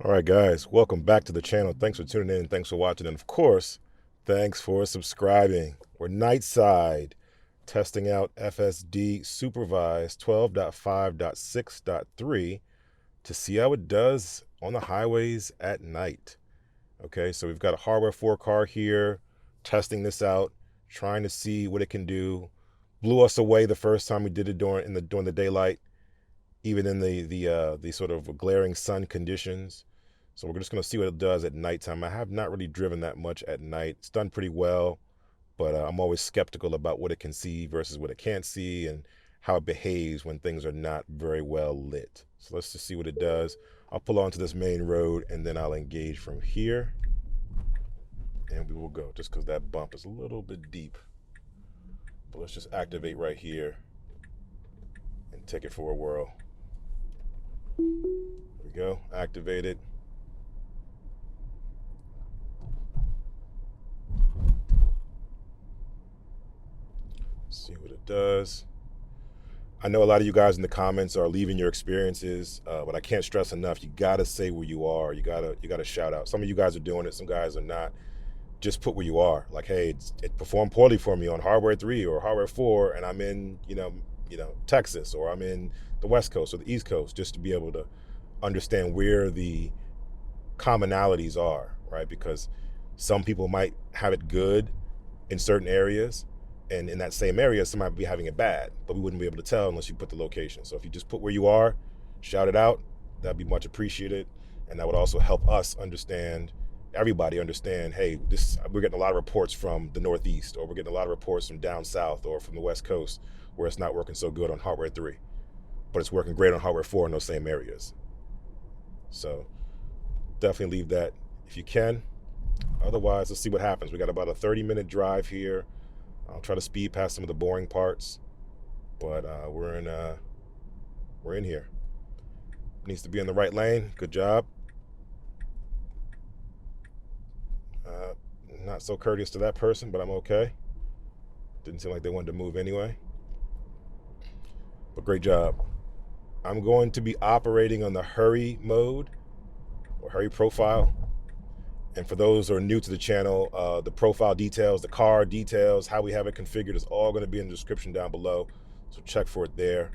All right, guys, welcome back to the channel. Thanks for tuning in. Thanks for watching. And of course, thanks for subscribing. We're nightside testing out FSD Supervised 12.5.6.3 to see how it does on the highways at night. Okay, so we've got a hardware 4 car here, testing this out, trying to see what it can do. Blew us away the first time we did it during the daylight, even in the sort of glaring sun conditions. So we're just going to see what it does at nighttime. I have not really driven that much at night. It's done pretty well, but I'm always skeptical about what it can see versus what it can't see and how it behaves when things are not very well lit. So let's just see what it does. I'll pull onto this main road and then I'll engage from here. And we will go, just because that bump is a little bit deep. But let's just activate right here and take it for a whirl. There we go, activated. See what it does. I know a lot of you guys in the comments are leaving your experiences, but I can't stress enough, you gotta say where you are. You gotta shout out. Some of you guys are doing it, some guys are not. Just put where you are. Like, hey, it performed poorly for me on hardware 3 or hardware 4, and I'm in, Texas, or I'm in the West Coast or the East Coast, just to be able to understand where the commonalities are, right? Because some people might have it good in certain areas, and in that same area, somebody might be having it bad, but we wouldn't be able to tell unless you put the location. So if you just put where you are, shout it out, that'd be much appreciated. And that would also help us understand, everybody understand, hey, we're getting a lot of reports from the Northeast, or we're getting a lot of reports from down south or from the West Coast where it's not working so good on hardware 3, but it's working great on hardware 4 in those same areas. So definitely leave that if you can. Otherwise, let's see what happens. We got about a 30-minute drive here. I'll try to speed past some of the boring parts, but we're in here. Needs to be in the right lane. Good job. Not so courteous to that person, but I'm okay. Didn't seem like they wanted to move anyway. But great job. I'm going to be operating on the hurry mode, or hurry profile. And for those who are new to the channel, the profile details, the car details, how we have it configured is all going to be in the description down below. So check for it there.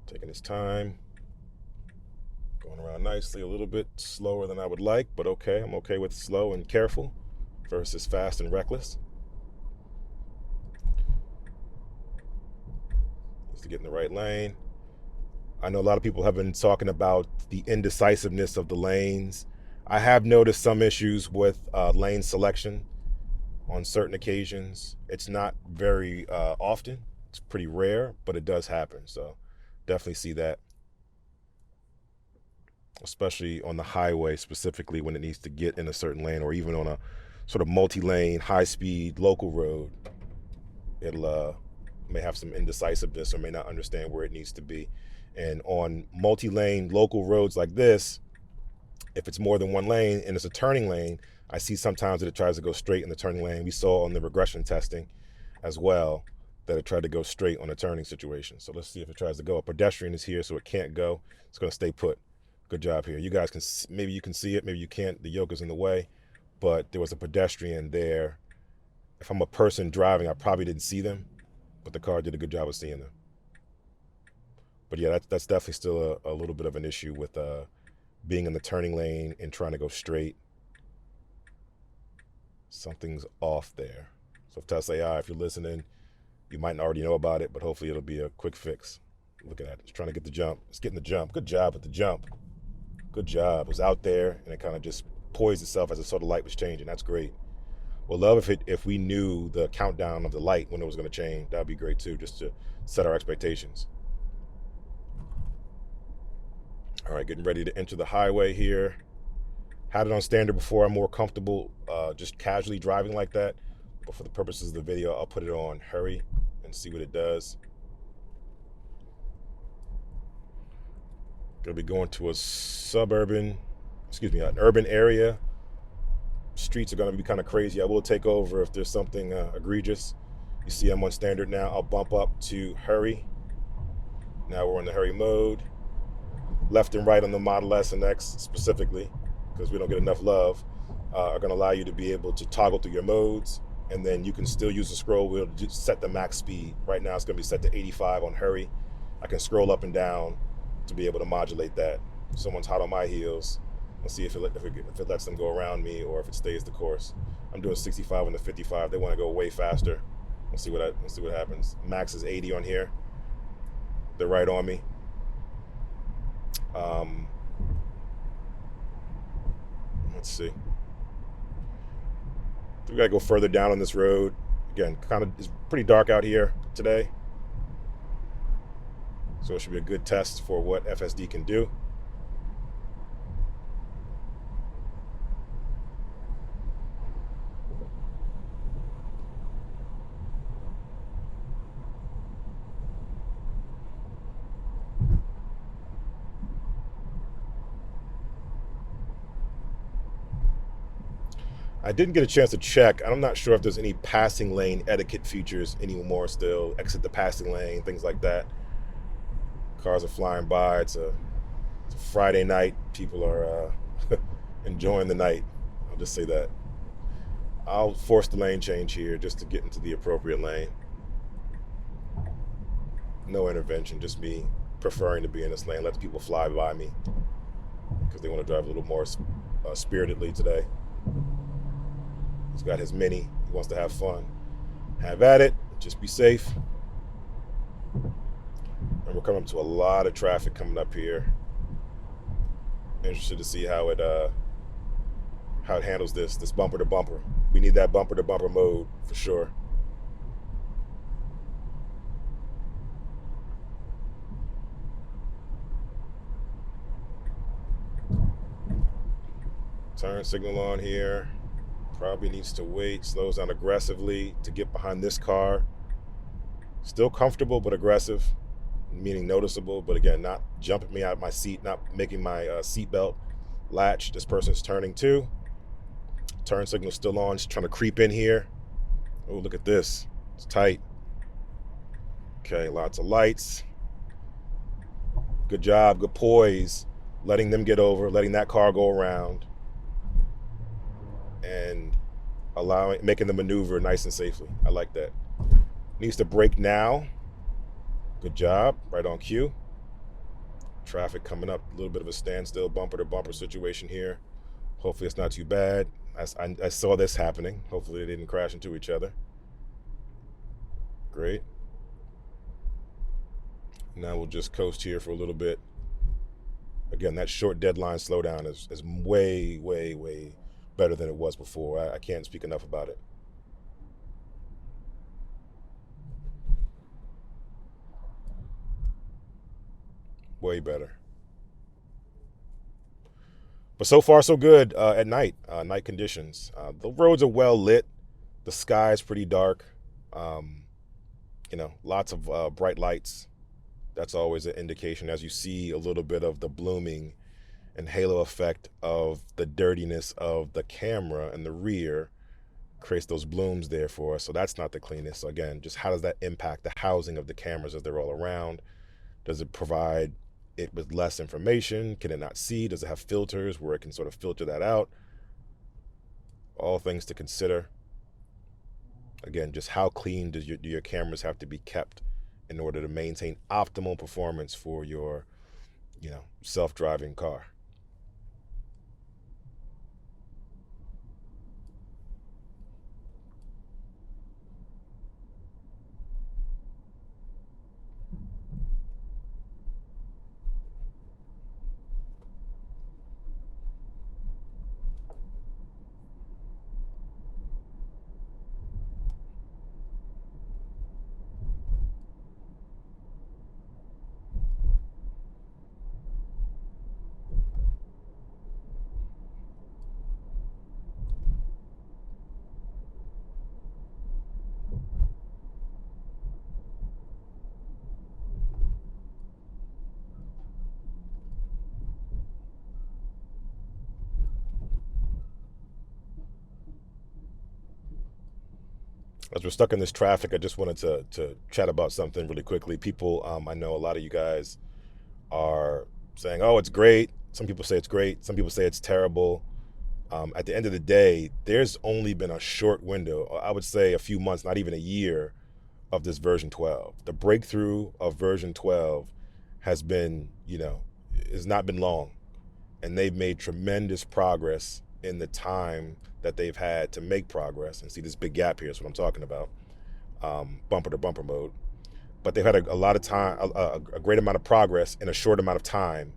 Taking its time. Going around nicely, a little bit slower than I would like, but okay. I'm okay with slow and careful versus fast and reckless. Needs to get in the right lane. I know a lot of people have been talking about the indecisiveness of the lanes. I have noticed some issues with lane selection on certain occasions. It's not very often. It's pretty rare, but it does happen. So definitely see that, especially on the highway, specifically when it needs to get in a certain lane, or even on a sort of multi-lane, high-speed local road. It'll may have some indecisiveness or may not understand where it needs to be. And on multi-lane local roads like this, if it's more than one lane and it's a turning lane, I see sometimes that it tries to go straight in the turning lane. We saw on the regression testing as well that it tried to go straight on a turning situation. So let's see if it tries to go. A pedestrian is here, so it can't go. It's going to stay put. Good job here. You guys can, maybe you can see it, maybe you can't. The yoke is in the way, but there was a pedestrian there. If I'm a person driving, I probably didn't see them, but the car did a good job of seeing them. But yeah, that's definitely still a little bit of an issue with being in the turning lane and trying to go straight. Something's off there. So Tesla AI, if you're listening, you might already know about it, but hopefully it'll be a quick fix. Look at that. It's trying to get the jump. It's getting the jump. Good job with the jump. Good job. It was out there, and it kind of just poised itself as it saw the light was changing. That's great. We'll love if we knew the countdown of the light when it was going to change. That'd be great too, just to set our expectations. All right, getting ready to enter the highway here. Had it on standard before. I'm more comfortable just casually driving like that. But for the purposes of the video, I'll put it on hurry and see what it does. Gonna be going to an urban area. Streets are gonna be kind of crazy. I will take over if there's something egregious. You see I'm on standard now. I'll bump up to hurry. Now we're in the hurry mode. left and right on the Model S and X specifically, because we don't get enough love, are going to allow you to be able to toggle through your modes, and then you can still use the scroll wheel to set the max speed. Right now it's going to be set to 85 on hurry. I can scroll up and down to be able to modulate that. If someone's hot on my heels, I'll see if it lets them go around me or if it stays the course. I'm doing 65 on the 55. They want to go way faster. Let's see what happens. Max is 80 on here. They're right on me. Let's see. We gotta go further down on this road. Again, it's pretty dark out here today, so it should be a good test for what FSD can do. I didn't get a chance to check. I'm not sure if there's any passing lane etiquette features anymore still. Exit the passing lane, things like that. Cars are flying by. It's a Friday night. People are enjoying the night. I'll just say that. I'll force the lane change here just to get into the appropriate lane. No intervention, just me preferring to be in this lane. Let the people fly by me because they want to drive a little more spiritedly today. He's got his Mini. He wants to have fun. Have at it. Just be safe. And we're coming up to a lot of traffic coming up here. Interested to see how it handles this bumper to bumper. We need that bumper to bumper mode for sure. Turn signal on here. Probably needs to wait, slows down aggressively to get behind this car. Still comfortable, but aggressive, meaning noticeable, but again, not jumping me out of my seat, not making my seatbelt latch. This person's turning too. Turn signal still on, just trying to creep in here. Oh, look at this, it's tight. Okay, lots of lights. Good job, good poise, letting them get over, letting that car go around, and making the maneuver nice and safely. I like that. Needs to brake now. Good job, right on cue. Traffic coming up, a little bit of a standstill, bumper to bumper situation here. Hopefully it's not too bad. I saw this happening. Hopefully they didn't crash into each other. Great. Now we'll just coast here for a little bit. Again, that short deadline slowdown is way, way, way better than it was before. I can't speak enough about it. Way better. But so far so good at night, night conditions. The roads are well lit. The sky is pretty dark. Lots of bright lights. That's always an indication, as you see a little bit of the blooming and halo effect of the dirtiness of the camera in the rear creates those blooms there for us. So that's not the cleanest. So again, just how does that impact the housing of the cameras as they're all around? Does it provide it with less information? Can it not see? Does it have filters where it can sort of filter that out? All things to consider. Again, just how clean do your cameras have to be kept in order to maintain optimal performance for your, self-driving car? As we're stuck in this traffic, I just wanted to chat about something really quickly. People, I know a lot of you guys are saying, oh, it's great. Some people say it's great. Some people say it's terrible. At the end of the day, there's only been a short window, I would say a few months, not even a year, of this version 12. The breakthrough of version 12 has been, has not been long. And they've made tremendous progress in the time that they've had to make progress. And see this big gap here is what I'm talking about, bumper to bumper mode. But they've had a lot of time, a great amount of progress in a short amount of time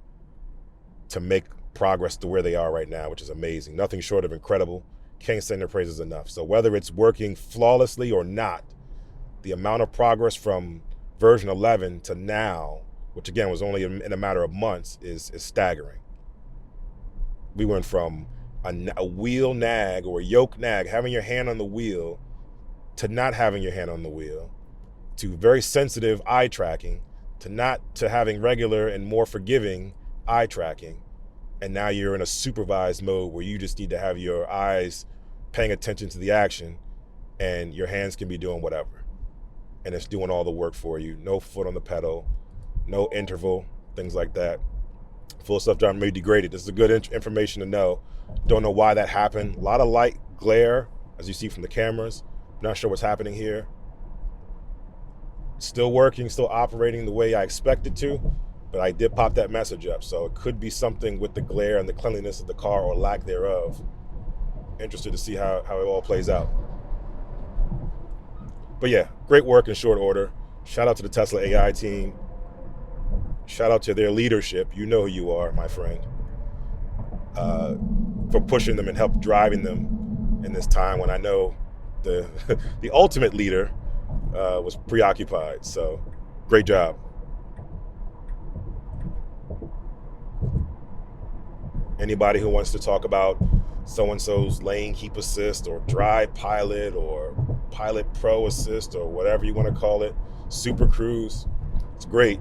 to make progress to where they are right now, which is amazing. Nothing short of incredible. Can't sing their praises enough. So whether it's working flawlessly or not, the amount of progress from version 11 to now, which again was only in a matter of months, is staggering. We went from a wheel nag or a yoke nag, having your hand on the wheel, to not having your hand on the wheel, to very sensitive eye tracking, to having regular and more forgiving eye tracking. And now you're in a supervised mode where you just need to have your eyes paying attention to the action and your hands can be doing whatever. And it's doing all the work for you. No foot on the pedal, no interval, things like that. Full self-driving may be degraded. This is a good information to know. Don't know why that happened. A lot of light glare, as you see from the cameras. Not sure what's happening here. Still working, still operating the way I expected to, but I did pop that message up. So it could be something with the glare and the cleanliness of the car or lack thereof. Interested to see how it all plays out. But yeah, great work in short order. Shout out to the Tesla AI team. Shout out to their leadership. You know who you are, my friend. For pushing them and help driving them in this time when I know the the ultimate leader was preoccupied. So great job. Anybody who wants to talk about so-and-so's lane keep assist or drive pilot or pilot pro assist or whatever you want to call it, super cruise, it's great.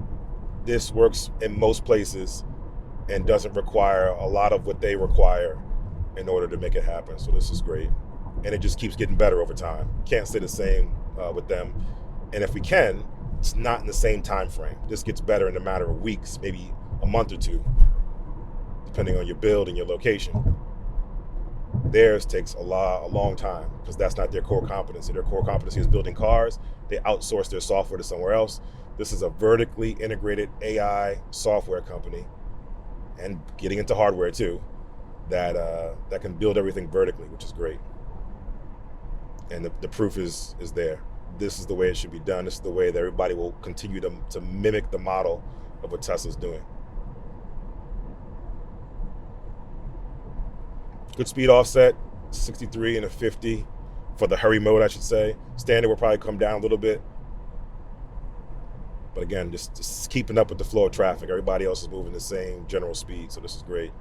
This works in most places and doesn't require a lot of what they require in order to make it happen. So this is great. And it just keeps getting better over time. Can't say the same with them. And if we can, it's not in the same time frame. This gets better in a matter of weeks, maybe a month or two, depending on your build and your location. Theirs takes a long time because that's not their core competency. Their core competency is building cars. They outsource their software to somewhere else. This is a vertically integrated AI software company, and getting into hardware too, that can build everything vertically, which is great. And the proof is there. This is the way it should be done. This is the way that everybody will continue to mimic the model of what Tesla's doing. Good speed offset, 63 and a 50 for the hurry mode, I should say. Standard will probably come down a little bit. But again, just keeping up with the flow of traffic. Everybody else is moving the same general speed, so this is great.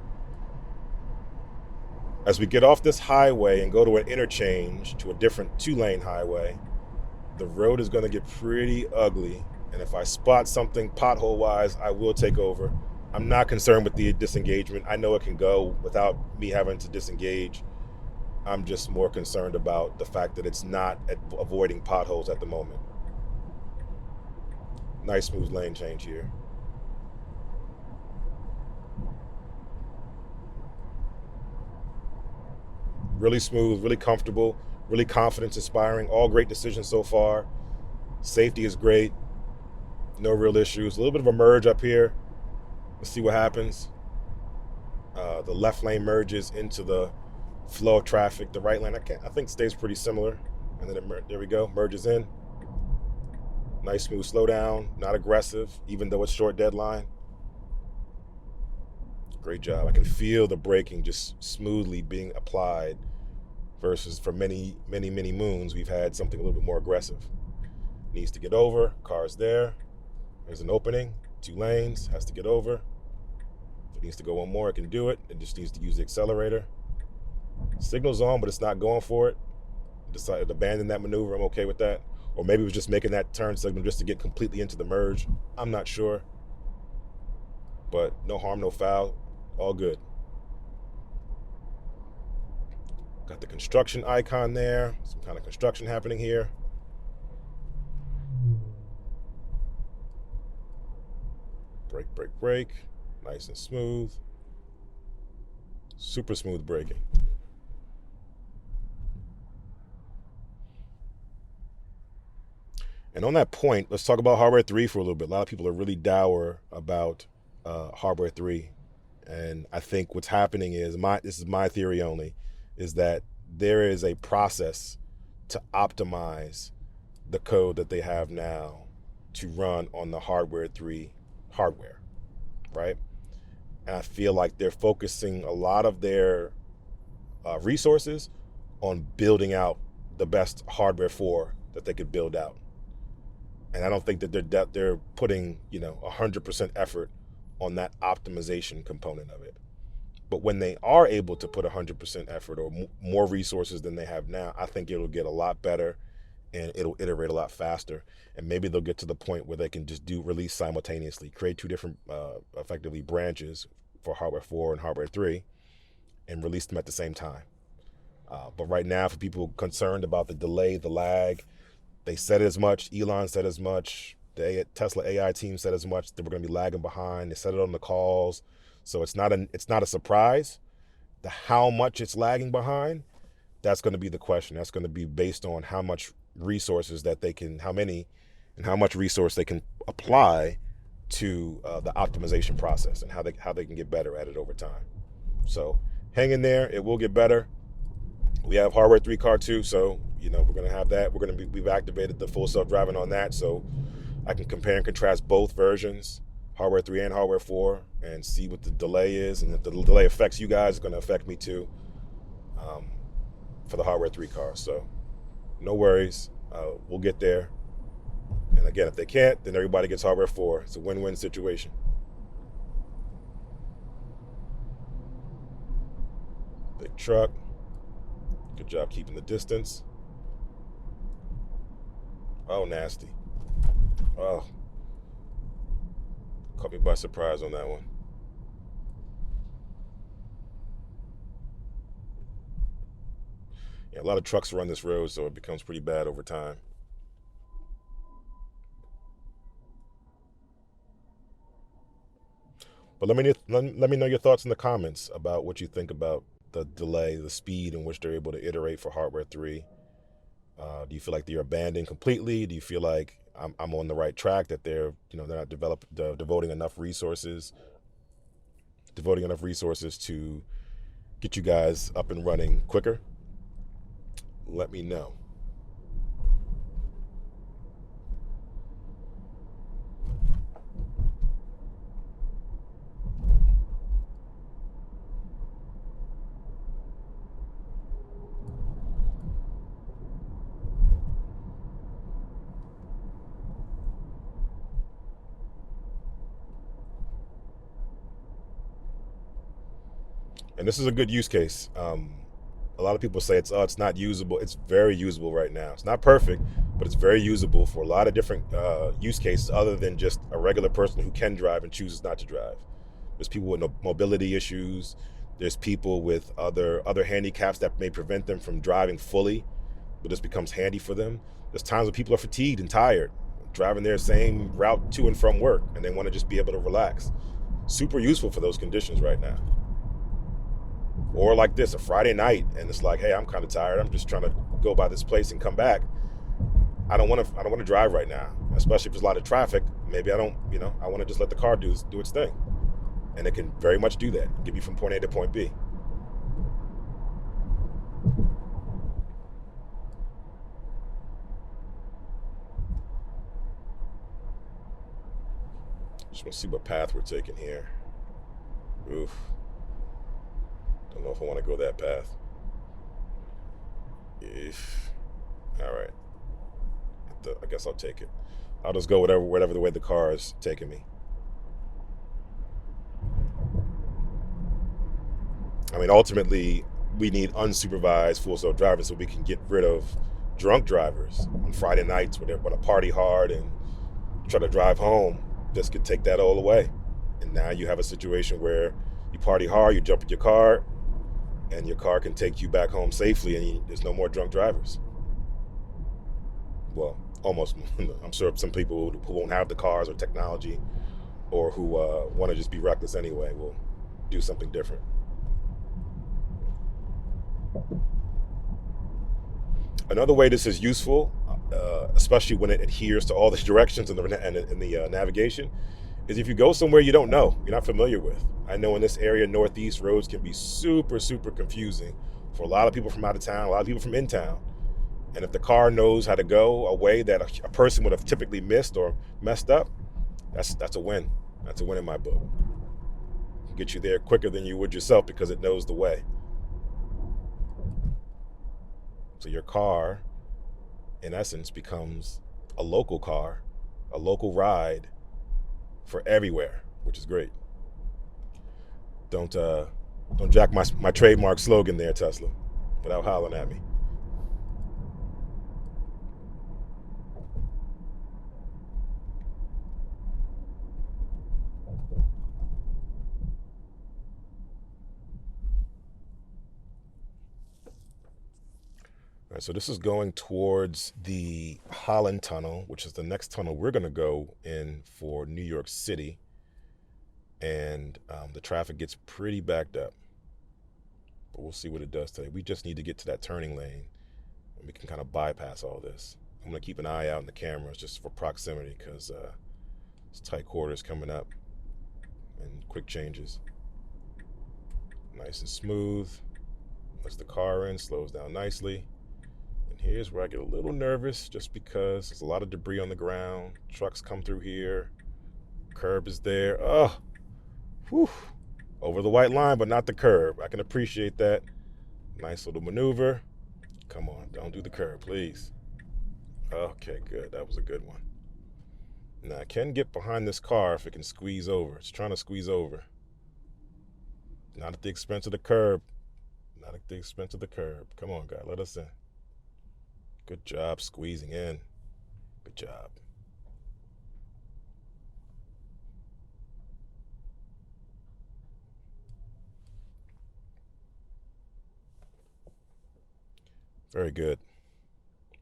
As we get off this highway and go to an interchange to a different 2-lane highway, the road is going to get pretty ugly. And if I spot something pothole-wise, I will take over. I'm not concerned with the disengagement. I know it can go without me having to disengage. I'm just more concerned about the fact that it's not avoiding potholes at the moment. Nice smooth lane change here. Really smooth, really comfortable, really confidence inspiring. All great decisions so far. Safety is great. No real issues. A little bit of a merge up here. Let's see what happens. The left lane merges into the flow of traffic. The right lane, I think stays pretty similar. And then there we go, merges in. Nice smooth slowdown, not aggressive, even though it's short deadline. Great job. I can feel the braking just smoothly being applied versus for many moons, we've had something a little bit more aggressive. Needs to get over, car's there. There's an opening, 2 lanes, has to get over. If it needs to go one more, it can do it. It just needs to use the accelerator. Signal's on, but it's not going for it. Decided to abandon that maneuver. I'm okay with that. Or maybe it was just making that turn signal just to get completely into the merge. I'm not sure. But no harm, no foul. All good. Got the construction icon there. Some kind of construction happening here. Brake, brake, brake. Nice and smooth. Super smooth braking. And on that point, let's talk about hardware 3 for a little bit. A lot of people are really dour about hardware 3. And I think what's happening is, this is my theory only, is that there is a process to optimize the code that they have now to run on the hardware 3 hardware, right? And I feel like they're focusing a lot of their resources on building out the best hardware 4 that they could build out. And I don't think that they're putting 100% effort on that optimization component of it. But when they are able to put 100% effort or more resources than they have now, I think it'll get a lot better and it'll iterate a lot faster. And maybe they'll get to the point where they can just do release simultaneously, create 2 different effectively branches for hardware 4 and hardware 3 and release them at the same time. But right now, for people concerned about the delay, the lag, they said as much. Elon said as much. The Tesla AI team said as much, that we're going to be lagging behind. They said it on the calls. So it's not a surprise. How much it's lagging behind, that's going to be the question. That's going to be based on how much resources how much resource they can apply to the optimization process and how they can get better at it over time. So hang in there. It will get better. We have hardware 3 car 2, so we're going to have that. We've activated the full self-driving on that, so I can compare and contrast both versions, hardware 3 and hardware 4, and see what the delay is. And if the delay affects you guys, it's going to affect me too for the hardware 3 car. So no worries. We'll get there. And again, if they can't, then everybody gets hardware 4. It's a win-win situation. Big truck. Good job keeping the distance. Oh, nasty. Oh. Caught me by surprise on that one. Yeah, a lot of trucks run this road, so it becomes pretty bad over time. But let me know your thoughts in the comments about what you think about the delay, the speed in which they're able to iterate for hardware 3. Do you feel like they're abandoned completely? Do you feel like I'm on the right track, that they're not devoting enough resources to get you guys up and running quicker? Let me know. And this is a good use case. A lot of people say it's not usable. It's very usable right now. It's not perfect, but it's very usable for a lot of different use cases other than just a regular person who can drive and chooses not to drive. There's people with mobility issues. There's people with other handicaps that may prevent them from driving fully, but this becomes handy for them. There's times when people are fatigued and tired, driving their same route to and from work, and they want to just be able to relax. Super useful for those conditions right now. Or like this, a Friday night, and it's like, hey, I'm kind of tired. I'm just trying to go by this place and come back. I don't want to drive right now, especially if there's a lot of traffic. Maybe I want to just let the car do its thing. And it can very much do that, get me from point A to point B. Just want to see what path we're taking here. Oof. Don't know if I want to go that path. All right. I guess I'll take it. I'll just go whatever the way the car is taking me. I mean, ultimately, we need unsupervised full self-driving so we can get rid of drunk drivers on Friday nights when they want to party hard and try to drive home. This could take that all away. And now you have a situation where you party hard, you jump in your car, and your car can take you back home safely, and there's no more drunk drivers. Well, almost. I'm sure some people who won't have the cars or technology or who want to just be reckless anyway will do something different. Another way this is useful, especially when it adheres to all the directions in the navigation, is if you go somewhere you don't know, you're not familiar with. I know in this area, Northeast, roads can be super, super confusing for a lot of people from out of town, a lot of people from in town. And if the car knows how to go a way that a person would have typically missed or messed up, that's a win. That's a win in my book. It can get you there quicker than you would yourself because it knows the way. So your car, in essence, becomes a local car, a local ride for everywhere, which is great. Don't jack my trademark slogan there, Tesla, without hollering at me. All right, so this is going towards the Holland Tunnel, which is the next tunnel we're going to go in for New York City. And the traffic gets pretty backed up. But we'll see what it does today. We just need to get to that turning lane, and we can kind of bypass all this. I'm going to keep an eye out in the cameras just for proximity because it's tight quarters coming up and quick changes. Nice and smooth. Lets the car in, slows down nicely. Here's where I get a little nervous just because there's a lot of debris on the ground. Trucks come through here. Curb is there. Oh, whew. Over the white line, but not the curb. I can appreciate that. Nice little maneuver. Come on, don't do the curb, please. Okay, good. That was a good one. Now, I can get behind this car if it can squeeze over. It's trying to squeeze over. Not at the expense of the curb. Not at the expense of the curb. Come on, guy, let us in. Good job squeezing in. Good job. Very good.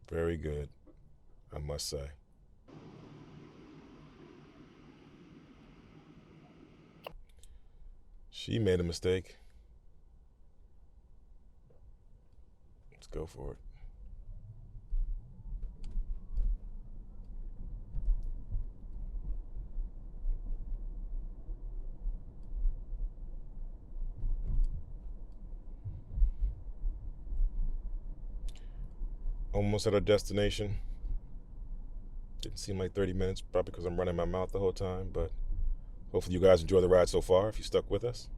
Very good, I must say. She made a mistake. Let's go for it. Almost at our destination. Didn't seem like 30 minutes, probably because I'm running my mouth the whole time, but hopefully you guys enjoy the ride so far if you stuck with us.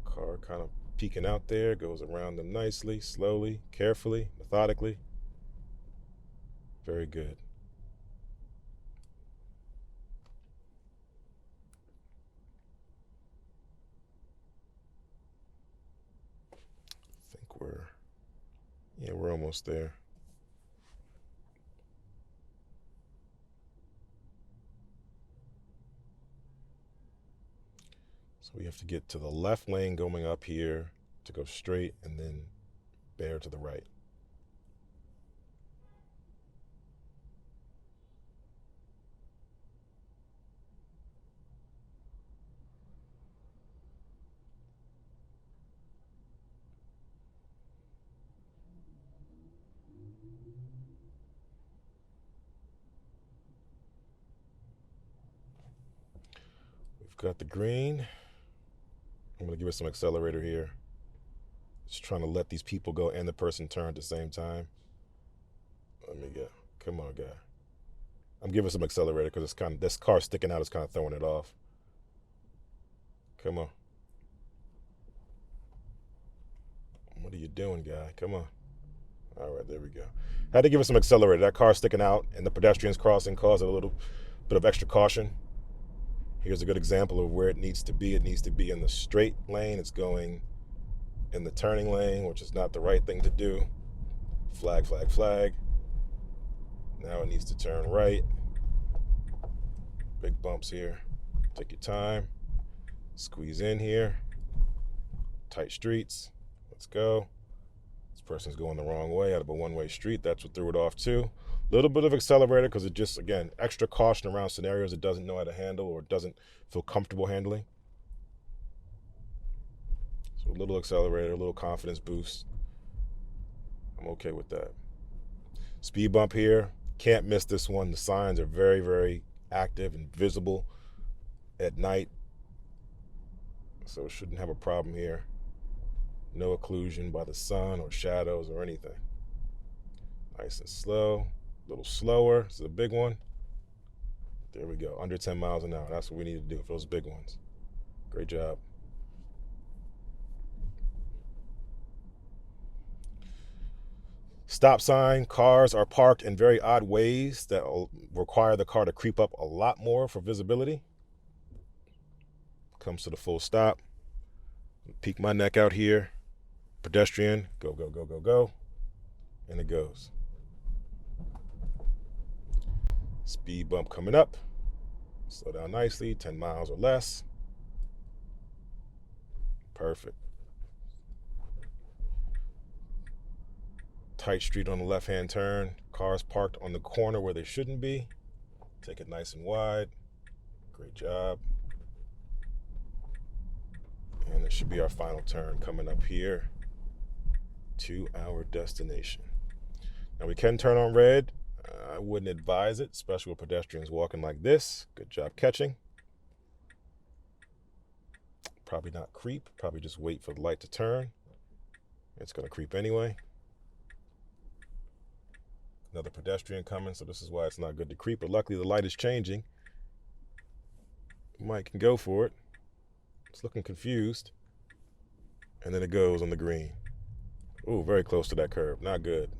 Car kind of peeking out there, goes around them nicely, slowly, carefully, methodically. Very good. I think we're almost there. So we have to get to the left lane going up here to go straight and then bear to the right. We've got the green. I'm going to give it some accelerator here. Just trying to let these people go and the person turn at the same time. Let me go. Come on, guy. I'm giving some accelerator because this car sticking out is kind of throwing it off. Come on. What are you doing, guy? Come on. All right, there we go. Had to give it some accelerator. That car sticking out and the pedestrians crossing caused a little bit of extra caution. Here's a good example of where it needs to be. It needs to be in the straight lane. It's going in the turning lane, which is not the right thing to do. Flag, flag, flag. Now it needs to turn right. Big bumps here. Take your time. Squeeze in here. Tight streets. Let's go. This person's going the wrong way out of a one-way street. That's what threw it off too. Little bit of accelerator because it just, again, extra caution around scenarios it doesn't know how to handle or doesn't feel comfortable handling. So a little accelerator, a little confidence boost. I'm okay with that. Speed bump here. Can't miss this one. The signs are very, very active and visible at night. So shouldn't have a problem here. No occlusion by the sun or shadows or anything. Nice and slow. A little slower. This is a big one. There we go. Under 10 miles an hour. That's what we need to do for those big ones. Great job. Stop sign. Cars are parked in very odd ways that require the car to creep up a lot more for visibility. Comes to the full stop. Peek my neck out here. Pedestrian. Go, go, go, go, go. And it goes. Speed bump coming up. Slow down nicely. 10 miles or less. Perfect. Tight street on the left-hand turn. Cars parked on the corner where they shouldn't be. Take it nice and wide. Great job. And this should be our final turn coming up here to our destination. Now we can turn on red. I wouldn't advise it, especially with pedestrians walking like this. Good job catching. Probably not creep. Probably just wait for the light to turn. It's going to creep anyway. Another pedestrian coming, so this is why it's not good to creep. But luckily the light is changing. Mike can go for it. It's looking confused. And then it goes on the green. Ooh, very close to that curb. Not good.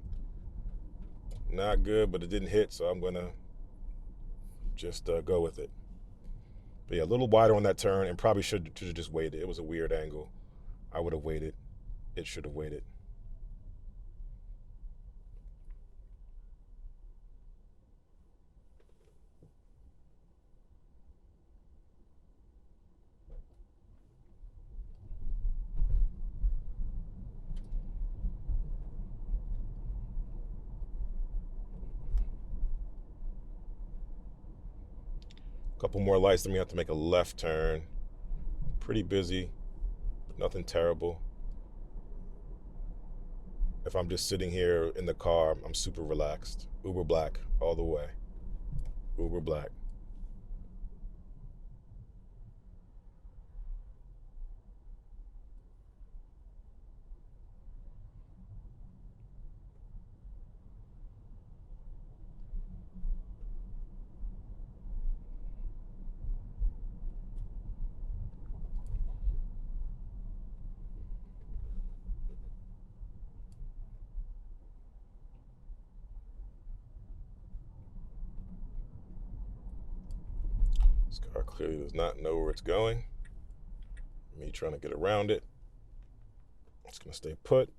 Not good, but it didn't hit, so I'm going to just go with it. But yeah, a little wider on that turn, and probably should have just waited. It was a weird angle. I would have waited. It should have waited. Couple more lights, then we have to make a left turn. Pretty busy, nothing terrible. If I'm just sitting here in the car, I'm super relaxed. Uber black all the way. Uber black. This car clearly does not know where it's going. Me trying to get around it. It's going to stay put.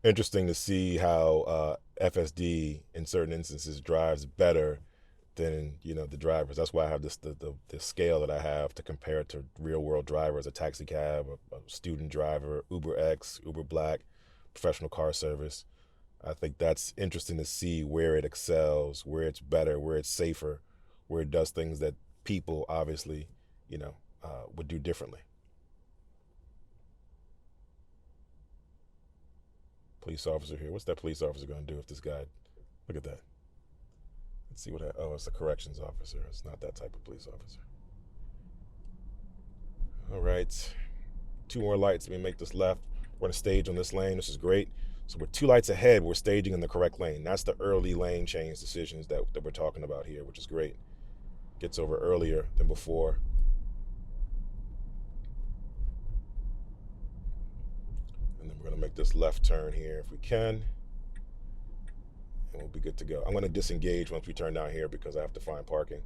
Interesting to see how FSD in certain instances drives better than the drivers. That's why I have the scale that I have to compare it to real world drivers, a taxi cab, a student driver, Uber X, Uber Black, professional car service. I think that's interesting to see where it excels, where it's better, where it's safer, where it does things that people obviously, would do differently. Police officer here. What's that police officer going to do if this guy? Look at that. Let's see what. Oh, it's a corrections officer. It's not that type of police officer. All right. 2 more lights. Let me make this left. We're going to stage on this lane. This is great. So we're 2 lights ahead. We're staging in the correct lane. That's the early lane change decisions that we're talking about here, which is great. Gets over earlier than before. And then we're going to make this left turn here if we can. And we'll be good to go. I'm going to disengage once we turn down here because I have to find parking.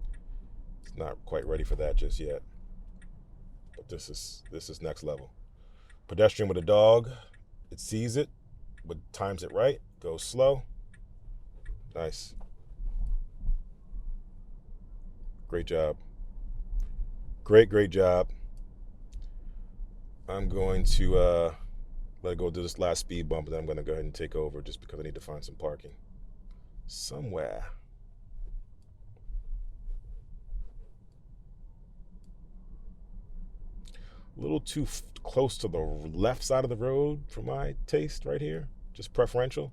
It's not quite ready for that just yet. But this is next level. Pedestrian with a dog. It sees it, but times it right. Goes slow. Nice. Great job. Great job. I'm going to Let it go to this last speed bump, and then I'm going to go ahead and take over just because I need to find some parking somewhere. A little too close to the left side of the road for my taste right here. Just preferential.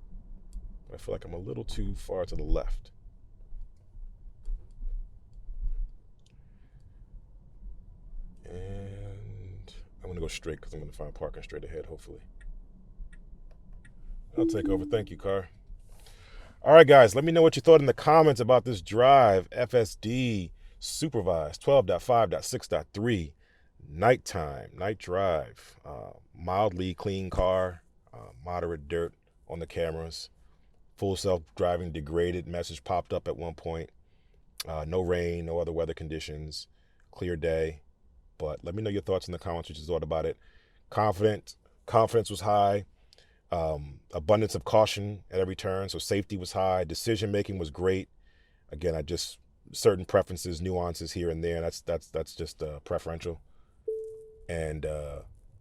I feel like I'm a little too far to the left. And I'm going to go straight because I'm going to find parking straight ahead, hopefully. I'll take over. Thank you, car. All right, guys, let me know what you thought in the comments about this drive. FSD Supervised 12.5.6.3. Nighttime, night drive. Mildly clean car. Moderate dirt on the cameras. Full self-driving degraded message popped up at one point. No rain, no other weather conditions. Clear day. But let me know your thoughts in the comments, what you thought about it. Confidence was high. Abundance of caution at every turn, so safety was high. Decision making was great. Again, I just certain preferences, nuances here and there. That's just preferential. And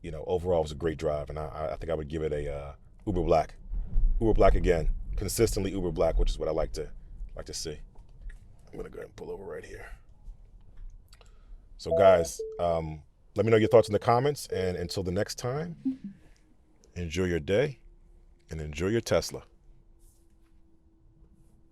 you know, overall, it was a great drive, and I think I would give it a Uber Black again, consistently Uber Black, which is what I like to see. I'm gonna go ahead and pull over right here. So, guys, let me know your thoughts in the comments, and until the next time. Enjoy your day and enjoy your Tesla.